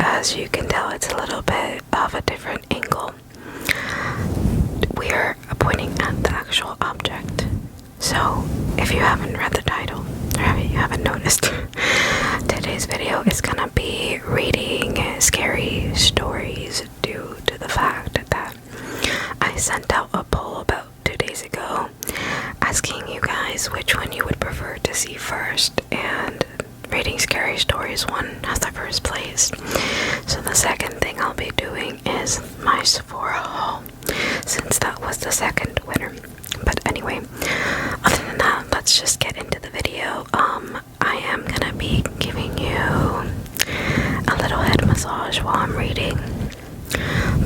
as you can tell, it's a little bit of a different angle. We are pointing at the actual object. So if you haven't read the title, or you haven't noticed, today's video is gonna be reading scary stories due to the fact that I sent out a poll about 2 days ago asking you guys which one you would prefer to see first, and reading scary stories won as the first place. So the second thing I'll be doing is my Sephora haul, since that was the second winner. But anyway, other than that, let's just get into the video. I am gonna be giving you a little head massage while I'm reading.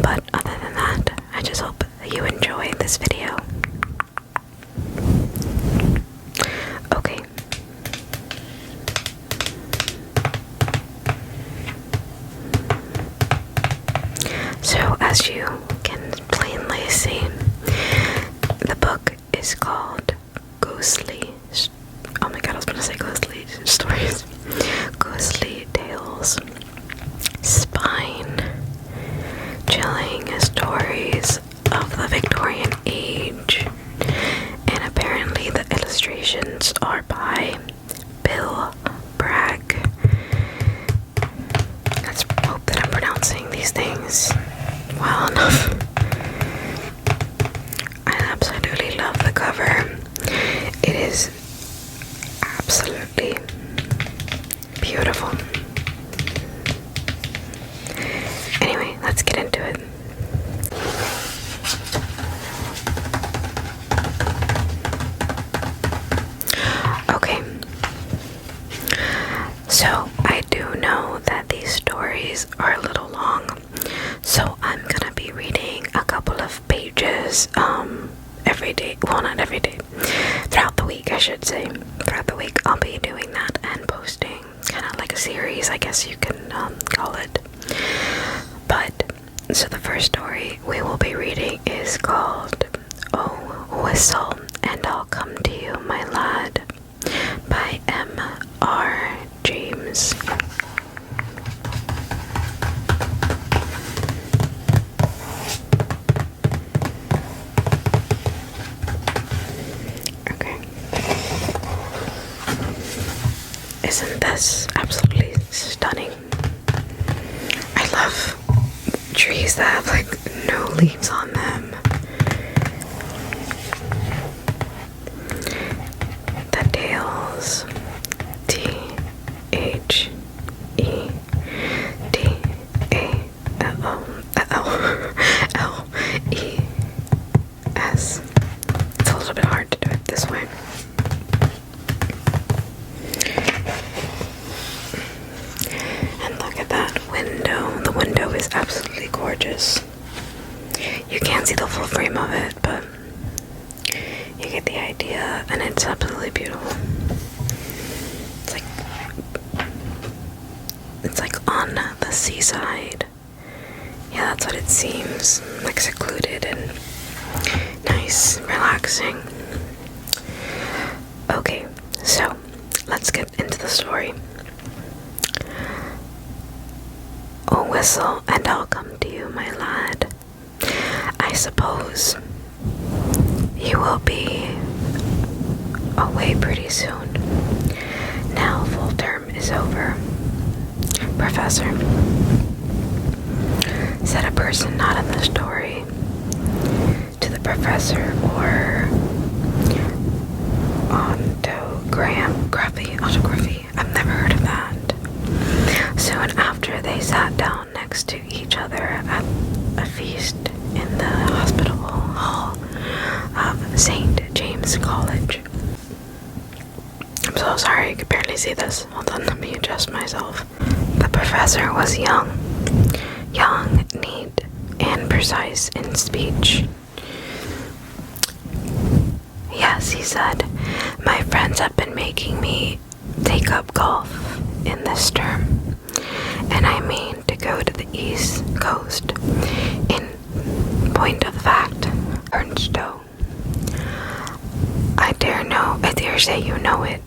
But other than that, I just hope that you enjoy this video. Okay. So as you can plainly see, the book is called Ghostly. Oh my god, I was gonna say ghostly stories. Ghostly Tales. Spine chilling stories of the Victorian age. And apparently the illustrations are by Bill Bragg. Let's hope that I'm pronouncing these things well enough. I absolutely love the cover. It is absolutely beautiful. Anyway, let's get into it. Okay. So, I do know that these stories are a little long, so I'm gonna be reading a couple of pages every day. Well, not every day. Throughout the week, I should say. Throughout the week, I'll be doing that and posting. Kind of like a series, I guess you can call it. But, so the first story we will be reading is called Oh, Whistle and I'll Come to You, My Lad, by M.R. James. Okay. Isn't this absolutely stunning? I love trees that have like no leaves on them. The Tales. 𝓬𝓲𝓭𝓮𝓸𝓼. It's a little bit hard to do it this way. And look at that window. The window is absolutely gorgeous. You can't see the full frame of it, but you get the idea, and it's absolutely beautiful. It's like on the seaside. Yeah, that's what it seems. Like secluded and nice, relaxing. Okay, so let's get into the story. Oh, whistle and I'll come to you, my lad. I suppose you will be away pretty soon. Now full term is over. Professor, said a person not in the story to the professor, or autography. I've never heard of that. Soon after, they sat down next to each other at a feast in the hospitable hall of St. James College. I'm so sorry, I can barely see this. Hold on, let me adjust myself. The professor was young, neat, and precise in speech. Yes, he said, my friends have been making me take up golf in this term, and I mean to go to the East Coast. In point of fact, 𝓿𝓲𝓭𝓮𝓸𝓼. I dare say you know it.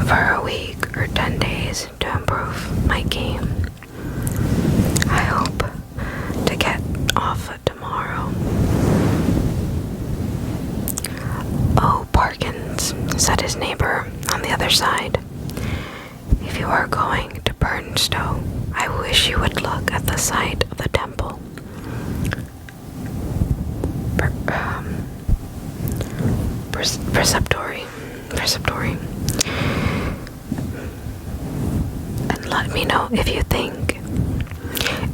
For a week or 10 days to improve my burned stove, I wish you would look at the site of the temple. Preceptory. And let me know if you think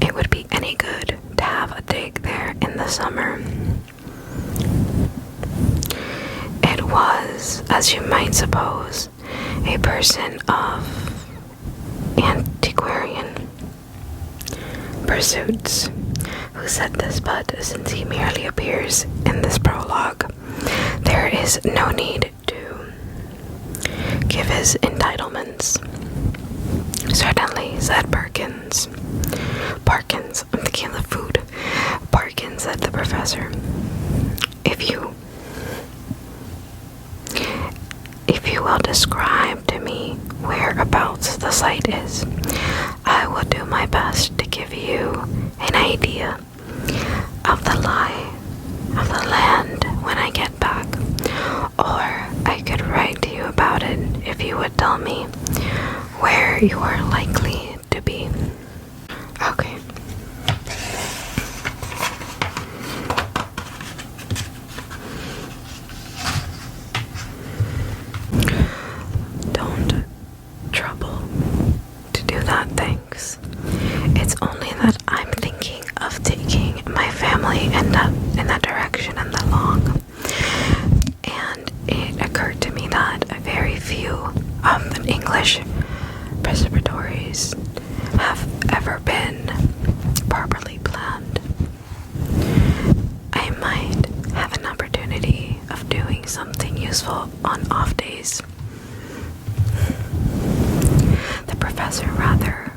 it would be any good to have a dig there in the summer. It was, as you might suppose, a person of antiquarian pursuits who said this, but since he merely appears in this prologue, there is no need to give his entitlements. Certainly, said Parkins, I'm thinking of the food. Parkins, said the professor. If you will describe to me whereabouts the site is, I will do my best to give you an idea of the lie of the land when I get back. Or I could write to you about it if you would tell me where you are likely to be. Okay. Don't trouble to do that, thanks. It's only that I'm thinking of taking my family in that direction in the long. And it occurred to me that very few of the English preservatories have ever been properly planned. I might have an opportunity of doing something useful on off days. The professor rather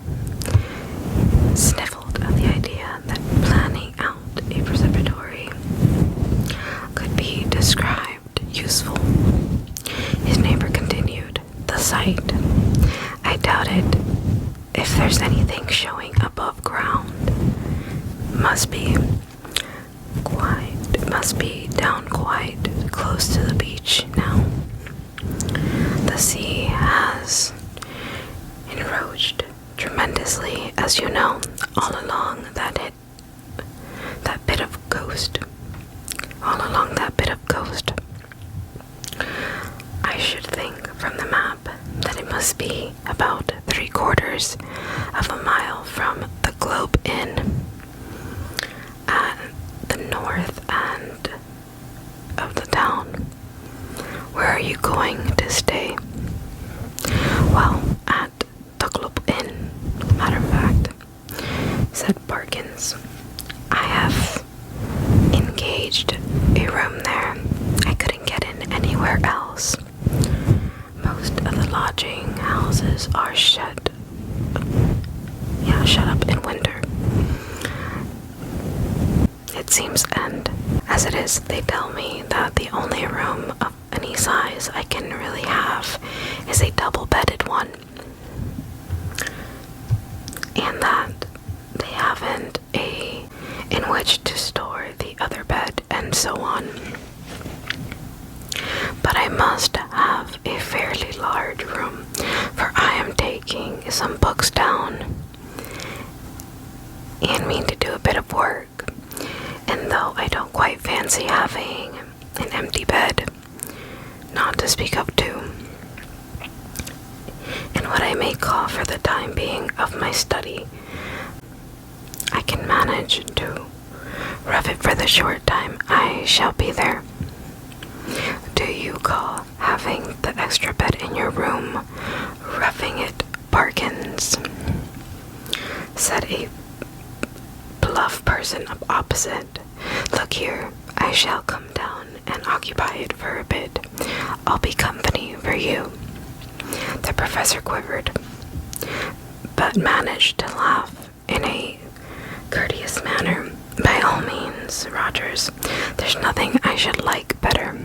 sniffled at the idea that planning out a preservatory could be described useful. His neighbor continued, the site, I doubt it. If there's anything showing above ground, must be down quite close to the beach now. The sea has encroached tremendously, as you know, all along that bit of coast. I should think from the map that it must be about 3/4 of a mile from the Globe Inn at the north end of the town. Where are you going to stay? Well, at the Globe Inn, matter of fact, said Parkins. I have engaged a room there. I couldn't get in anywhere else. Most of the lodging houses are shut up in winter. It seems, and as it is, they tell me that the only room of any size I can really have is a double-bedded one, and that they haven't in which to store the other bed, and so on. But I must have a fairly large room, for I am taking some books down and mean to do a bit of work. And though I don't quite fancy having an empty bed, not to speak of two, in what I may call for the time being of my study, I can manage to rough it for the short time I shall be there. Do you call having the extra bed in your room roughing it, Parkins? Said a bluff person opposite. Look here, I shall come down and occupy it for a bit. I'll be company for you. The professor quivered, but managed to laugh in a courteous manner. By all means, Rogers, there's nothing I should like better.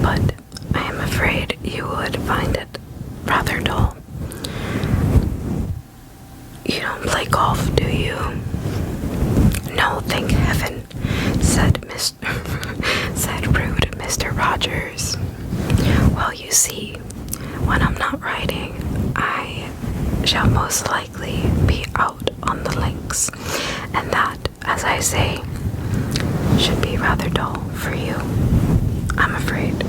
But I am afraid you would find it rather dull. You don't play golf, do you? No, thank heaven, said said rude Mr. Rogers. Well, you see, when I'm not writing, I shall most likely be out on the links, and that, as I say, should be rather dull for you, I'm afraid.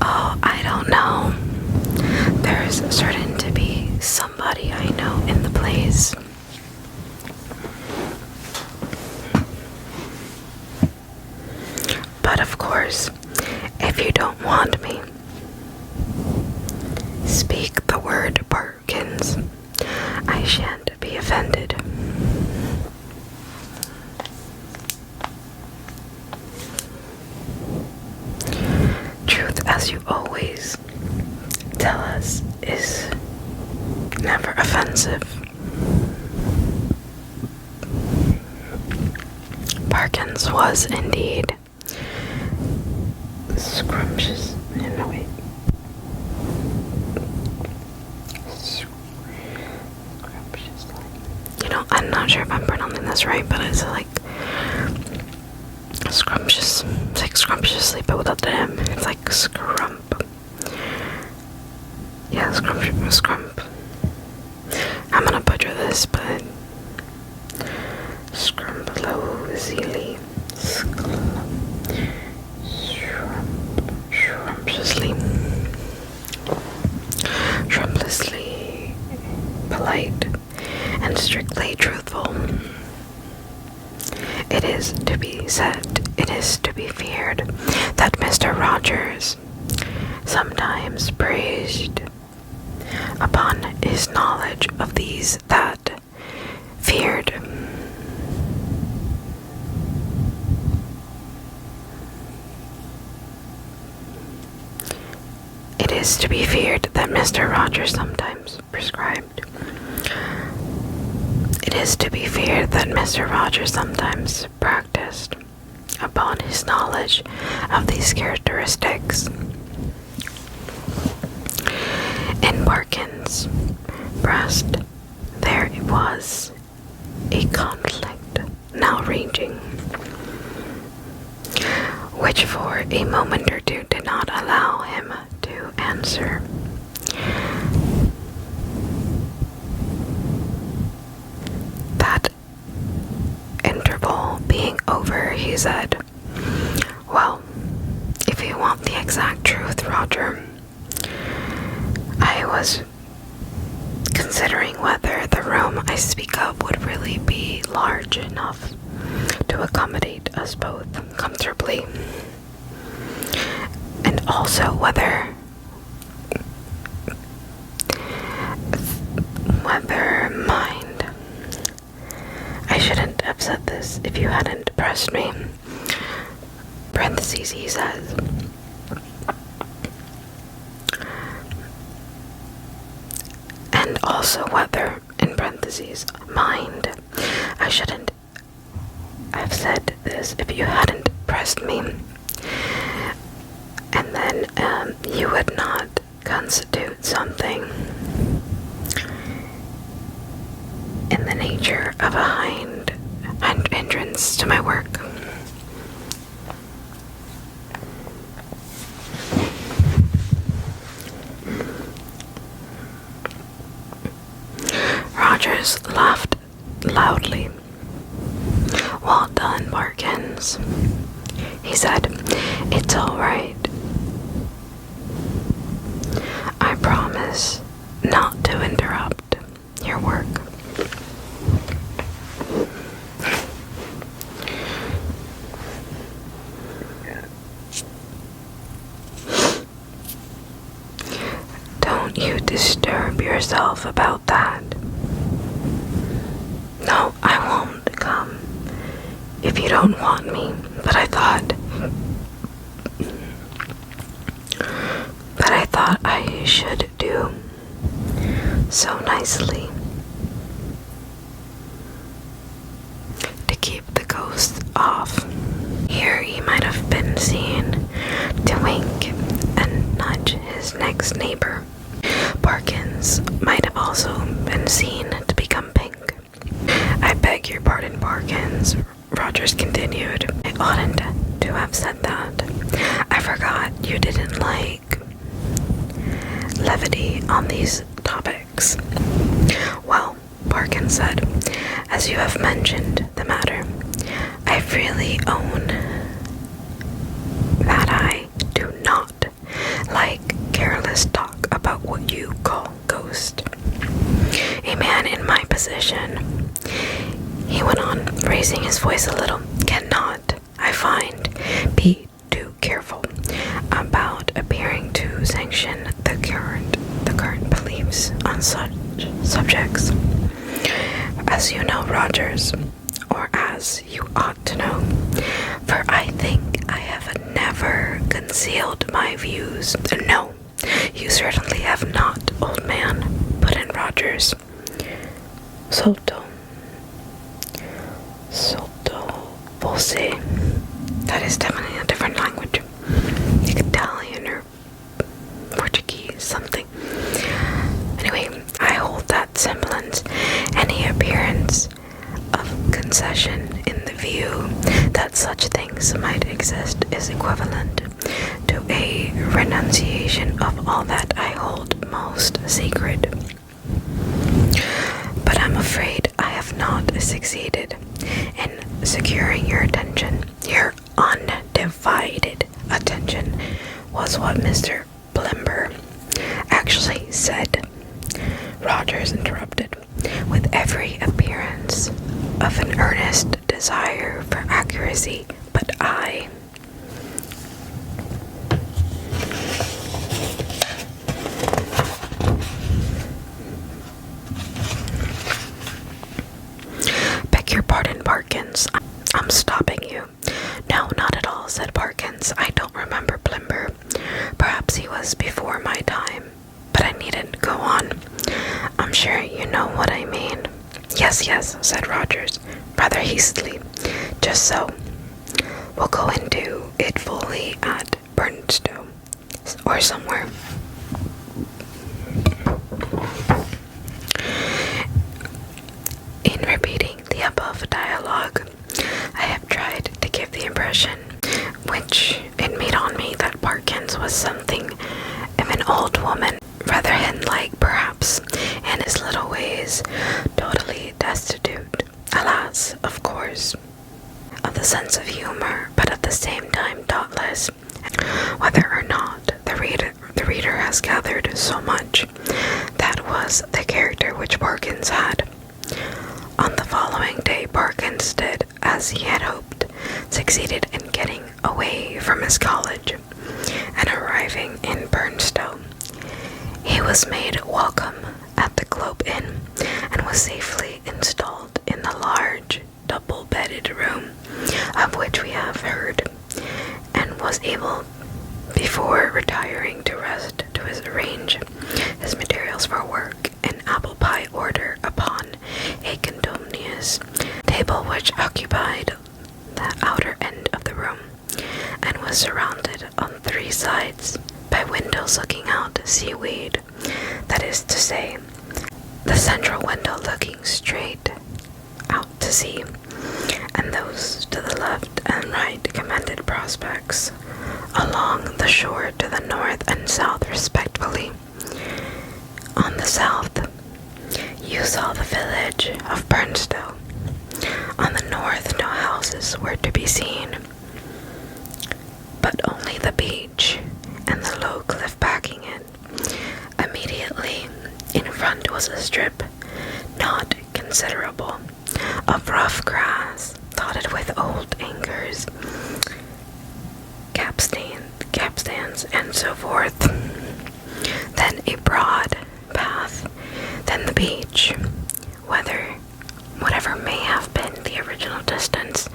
Oh, I don't know. There's certain to be somebody I know in the place. But of course, if you don't want me, speak the word Perkins. I shan't be offended. Truth, as you always tell us, is never offensive. Perkins was indeed scrumptious. No, wait. You know, I'm not sure if I'm pronouncing this right, but it's like scrumptious. It's like scrumptiously, but without the M. It's like scrump. Yeah, scrump. I'm gonna butcher this, but scrumptious. Shrumpiously polite and strictly truthful. It is to be said, it is to be feared, that Mr. Rogers sometimes praised upon his knowledge of these that feared. It is to be feared that Mr. Rogers sometimes prescribed. It is to be feared that Mr. Rogers sometimes practiced upon his knowledge of these characteristics. In Perkins' breast there was a conflict now raging, which for a moment or two did not allow him to answer. That interval being over, he said, "Well, if you want the exact truth, Roger, I was considering whether the room I speak of would really be large enough to accommodate us both comfortably, and also whether mind, I shouldn't have said this if you hadn't pressed me," parentheses, he says. And also whether, in parentheses, mind, I shouldn't have said this if you hadn't pressed me, and then you would not constitute something in the nature of a hindrance to my work. Rogers laughed loudly. "Well done, Perkins," he said. "It's all right. I promise not to interrupt your work." "Don't you disturb yourself about that. No, I won't come if you don't want me, but I thought I should do so nicely to keep the ghosts off." Here he might have been seen to wink and nudge his next neighbor. Perkins might have also been seen to become pink. "I beg your pardon, Perkins," Roger Rogers continued. I oughtn't to have said that. I forgot you didn't like levity on these topics. Well, Parkin said, as you have mentioned the matter, I freely own that I do not like careless talk about what you call ghost. A man in my position, he went on, raising his voice a little, cannot, I find, be too careful about appearing to sanction the current beliefs on such subjects. As you know, Rogers, or as you ought to know, for I think I have never concealed my views. No, you certainly have not, old man, put in Rogers. 𝓿𝓲𝓭𝓮𝓸𝓼. That is definitely a different language. Like Italian or Portuguese, something. Anyway, I hold that semblance, any appearance of concession in the view that such things might exist is equivalent to a renunciation of all that I hold most sacred. But I'm afraid I have not succeeded in securing your attention. Your undivided attention was what Mr. Blimber actually said. Rogers interrupted, with every appearance of an earnest desire for accuracy, but I... Beg your pardon, Parkins. I'm stopping you. No, not at all, said Parkins. I don't remember Blimber. Perhaps he was before my time, but I needn't go on. I'm sure you know what I mean. Yes, said Rogers, rather hastily. Just so. We'll go into it fully at Burnstow, or somewhere. In repeating the above dialogue, I have tried to give the impression, which it made on me, that Parkins was something of an old woman, rather hen-like perhaps, in his little ways, totally destitute, alas, of course, of the sense of humor, but at the same time thoughtless. Whether or not the reader has gathered so much, that was the character which Parkins had. On the following day, Parkins did as he had hoped, succeeded in getting away from his college, and arriving in Burnstow, he was made welcome at the Globe Inn, and was safely installed in the large double-bedded room of which we have heard, and was able, before retiring to rest, to arrange his materials for work in apple pie order upon a condominious table which occupied the outer end of the room, and was surrounded on three sides by windows looking out to seaweed, that is to say, the central window looking straight out to sea, and those to the left and right commanded prospects along the shore to the north and south respectively. On the south, you saw the village of Burnstow. On the north, no houses were to be seen, but only the beach and the low cliff backing it. Immediately in front was a strip, not considerable, of rough grass, dotted with old anchors, capstans, and so forth. Then a broad path, then the beach, whatever may have been the original distance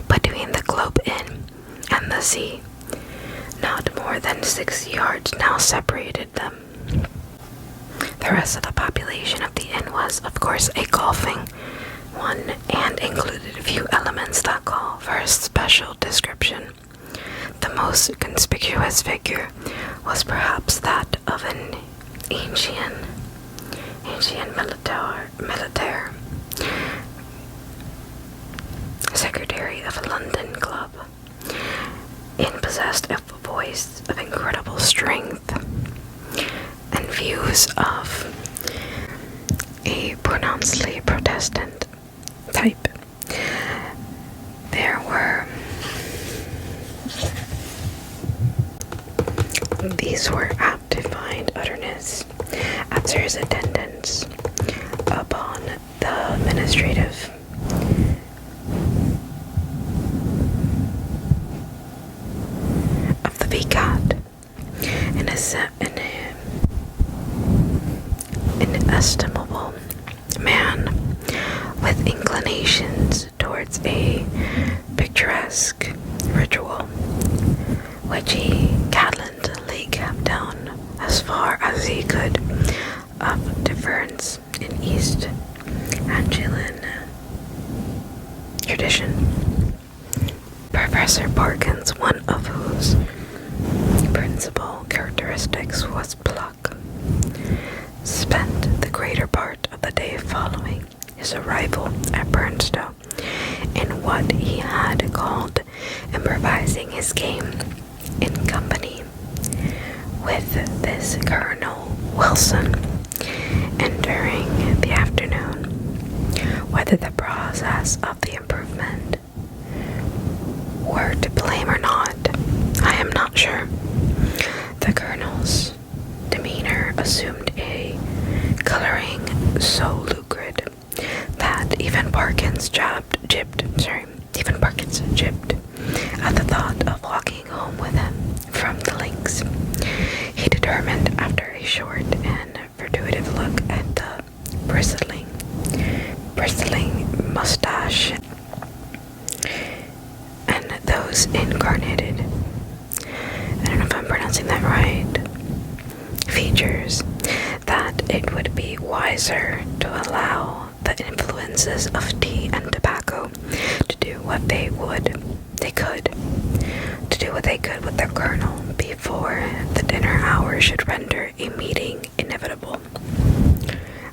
between the Globe Inn and the sea. Not more than 6 yards now separated them. The rest of the population of the inn was, of course, a golfing one, and included a few elements that call for a special description. The most conspicuous figure was perhaps that of an ancient militaire, secretary of a London club, and possessed of a voice of incredible strength and views of a pronouncedly Protestant type. These were apt to find utterness after his attendance upon the administrative of the 𝓃𝓏, an inestimable man with inclinations towards a picturesque ritual, which he gallantly kept down as far as he could of difference in East Anglian tradition. Professor Parkins, one of whose principal characteristics was pluck, spent the greater part of the day following his arrival at 𝓮𝓲𝓭𝓮𝓸𝓼 in what he had called improvising his game in company with this Colonel Wilson, and during the afternoon, whether the process of the improvement were to blame or not, I am not sure. The Colonel's demeanor assumed a coloring so lucid that even Parkins jibbed at the thought of walking home with him from the links. He determined, after a short and furtive look at the bristling mustache and those incarnated, I don't know if I'm pronouncing that right, features, that it would be wiser to allow the influences of tea and tobacco to do what they could with the Colonel before the dinner hour should render a meeting inevitable.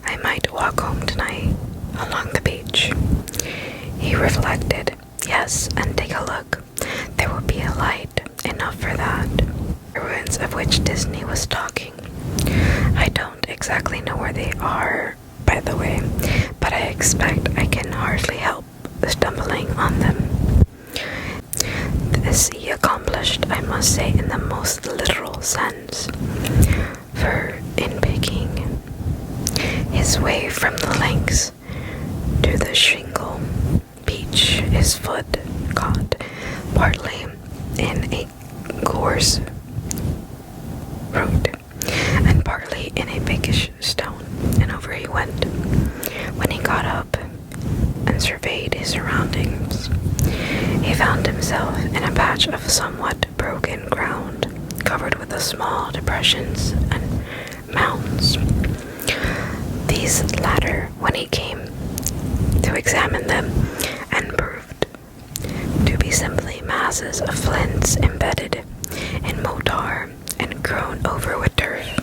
I might walk home tonight along the beach, he reflected. Yes, and take a look. There will be a light enough for that. The ruins of which Disney was talking. I don't exactly know where they are, by the way, but I expect I can hardly help stumbling on them. This he accomplished, I must say, in the most literal sense, for in picking his way from the links to the shingle beach, his foot caught partly in a coarse root and partly in a biggish stone, and over he went. When he got up and surveyed his surroundings, he found himself in a patch of somewhat broken ground, covered with small depressions and mounds. These latter, when he came to examine them, and proved to be simply masses of flints embedded in mortar and grown over with turf.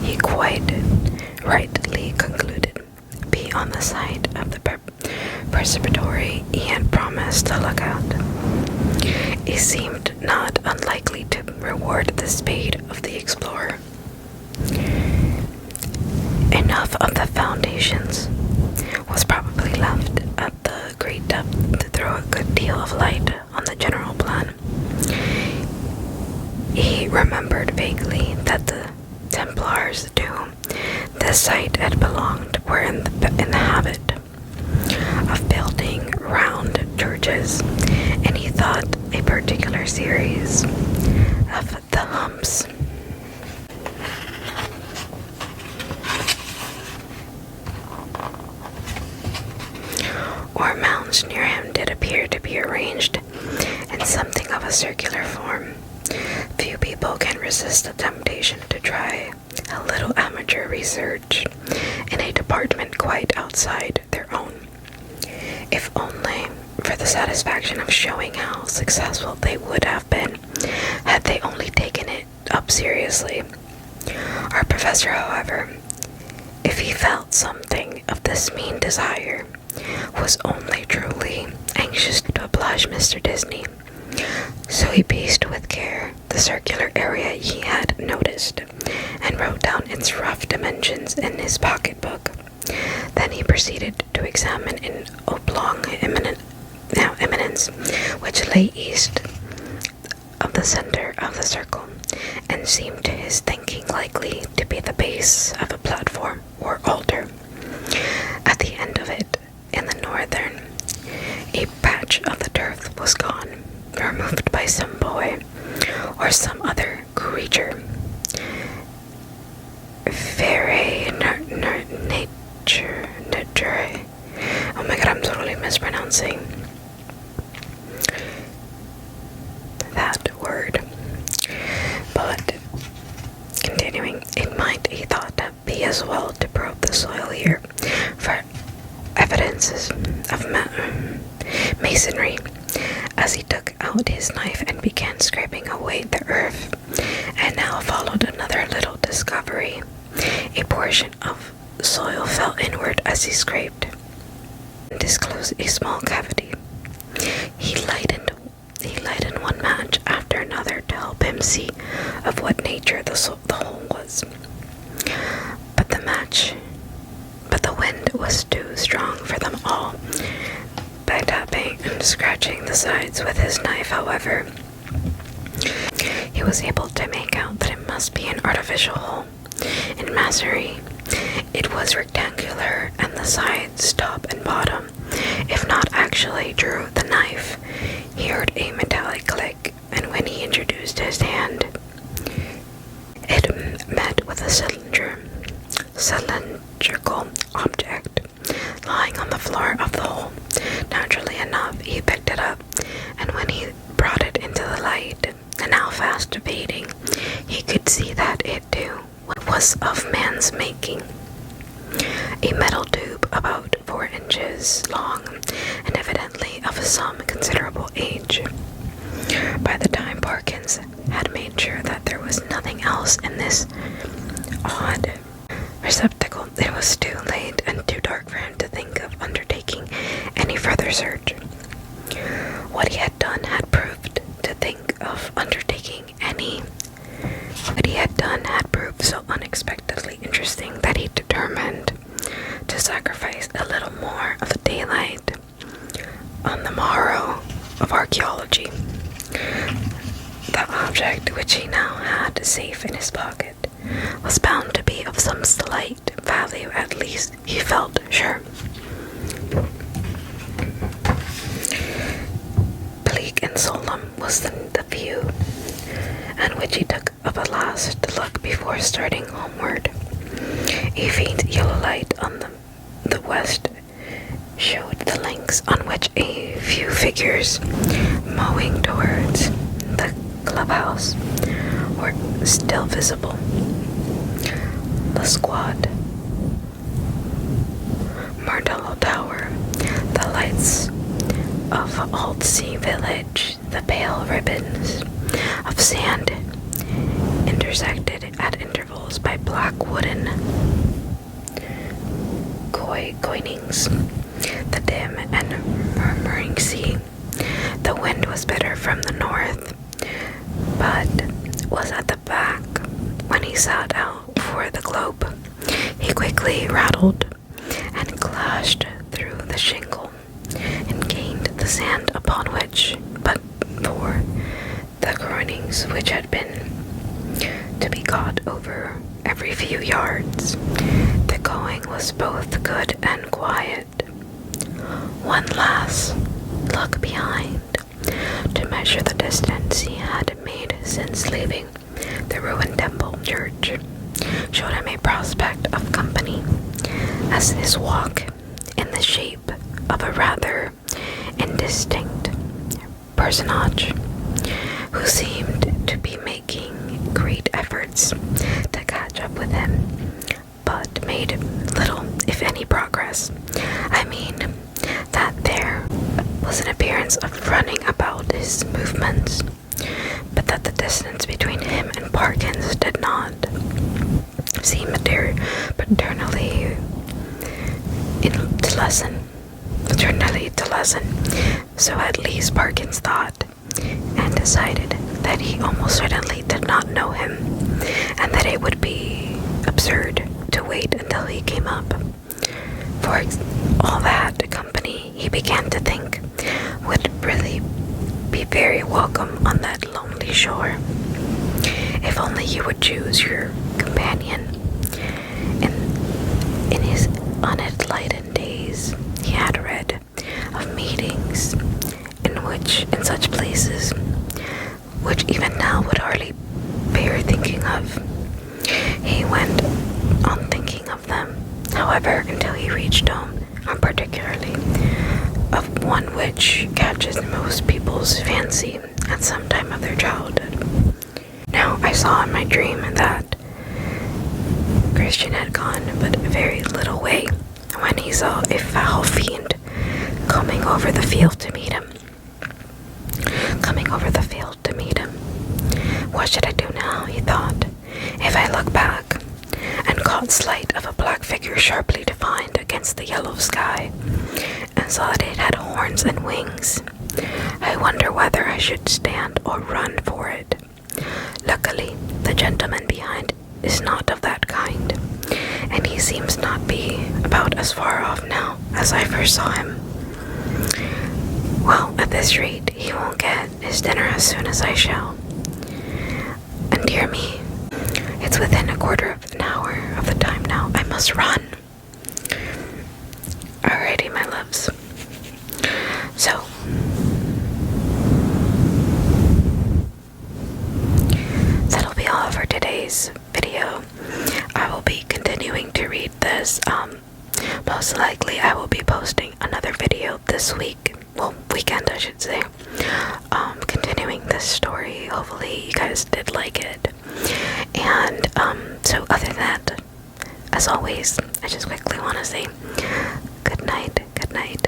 He quite rightly concluded, be on the side of the presbytery he had promised to look out. It seemed not unlikely to reward the spade of the explorer. Enough of the foundations was probably left at the great depth to throw a good deal of light on the general plan. He remembered vaguely that the Templars to this site had belonged were in the habit of building round churches, and he thought a particular series of the humps or mounds near him did appear to be arranged in something of a circular form. Few people can resist the temptation to try a little amateur research in a department quite outside their own, if only for the satisfaction of showing how successful they would have been had they only taken it up seriously. Our professor, however, if he felt something of this mean desire, was only truly anxious to oblige Mr. Disney, so he paced with care the circular area he had noticed, and wrote down its rough dimensions in his pocketbook. Then he proceeded to examine an oblong eminence which lay east of the center of the circle, and seemed to his thinking likely to be the base of a platform or altar. At the end of it, in the northern, a patch of the turf was gone, removed by some boy or some other creature. 𝓬𝓮𝓮𝓻𝓲𝓬𝓻. Oh my god, I'm totally mispronouncing that word. But continuing, it might, he thought, be as well to probe the soil here for evidences of masonry, as he took out his knife and began scraping away the earth. And now followed another little discovery. A portion of soil fell inward as he scraped, and disclosed a small cavity. He lighted one match after another to help him see of what nature the hole was. But the wind was too strong for them all. By tapping and scratching the sides with his knife, however, he was able to make out that it must be an artificial hole in masonry. It was rectangular, and the sides, top and bottom, if not actually drew the knife, he heard a metallic click, and when he introduced his hand, it met with a cylindrical object lying on the floor of the hole. Naturally enough, he picked it up, and when he brought it into the light, and now fast fading, he could see that it too was of man's making. A metal tube about 4 inches long, and evidently of some considerable age. By the time Parkins had made sure that there was nothing else in this odd receptacle, it was too late and too dark for him to think of undertaking any further search. What he had done had proved so unexpectedly interesting that he determined to sacrifice a little more of the daylight on the morrow of archaeology. The object which he now had safe in his pocket was bound to be of some slight value, at least he felt sure. 𝓿𝓾𝓻𝓮 was the view, and which he took of a last look before starting homeward. A faint yellow light on the west showed the links on which a few figures mowing towards the clubhouse were still visible. The squat Martello Tower, the lights of 𝓿𝓲𝓭𝓮𝓸𝓼 village, the pale ribbons of sand intersected at intervals by black wooden quoinings, the dim and murmuring sea. The wind was bitter from the north, but was at the back. When he set out for the globe, he quickly rattled and clashed through the shingle and gained the sand, upon which, but for the groinings which had been to be got over every few yards, the going was both good and quiet. One last look behind to measure the distance he had made since leaving the ruined temple church showed him a prospect of company, as his walk, in the shape of a rather indistinct personage who seemed to be making great efforts to catch up with him, but made little, if any, progress. I mean, that there was an appearance of running about his movements, but that the distance between him and Parkins did not seem paternally to lessen. 𝓿𝓼𝓾𝓻𝓮. So at least Parkins thought, and decided that he almost certainly did not know him, and that it would be absurd to wait until he came up. For all that company, he began to think, would really be very welcome on that lonely shore. If only you would choose your companion. In his unenlightened days, he had read of meetings in such places, which even now would hardly bear thinking of. He went on thinking of them, however, until he reached home, and particularly of one which catches most people's fancy at some time of their childhood. Now, I saw in my dream that Christian had gone but a very little way when he saw a foul fiend coming over the field to meet him. What should I do now, he thought. If I look back and caught sight of a black figure sharply defined against the yellow sky, and saw that it had horns and wings, I wonder whether I should stand or run for it. Luckily, the gentleman behind is not of that kind, and he seems not be about as far off now as I first saw him. Well, at this rate, he won't get his dinner as soon as I shall. And dear me, it's within a quarter of an hour of the time now. I must run. Alrighty, my loves. So, that'll be all for today's video. I will be continuing to read this. Most likely I will be posting another video this week. Well, weekend I should say. Continuing this story. Hopefully you guys did like it. And so other than that, as always, I just quickly want to say good night, good night.